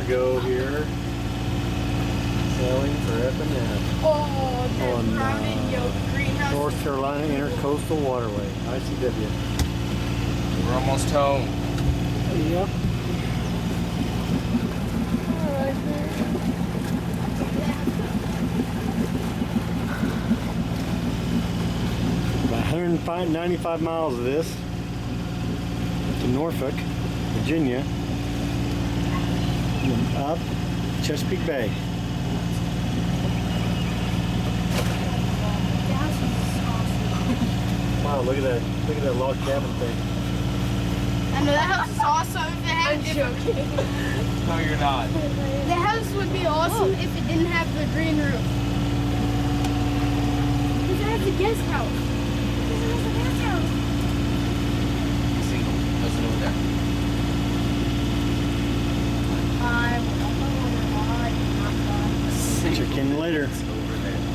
Argo here. Sailing for F&F. Oh, they're On, crowded your greenhouse. North Carolina Intercoastal Waterway, ICW. We're almost home. Yep. About 195 miles of this to Norfolk, Virginia, and then up Chesapeake Bay. Wow, look at that log cabin thing. I know that house is awesome if it had different. No, you're not. The house would be awesome if it didn't have the green roof. Because it has a guest house. Because it has a guest house. Single. Listen over there. Check in later.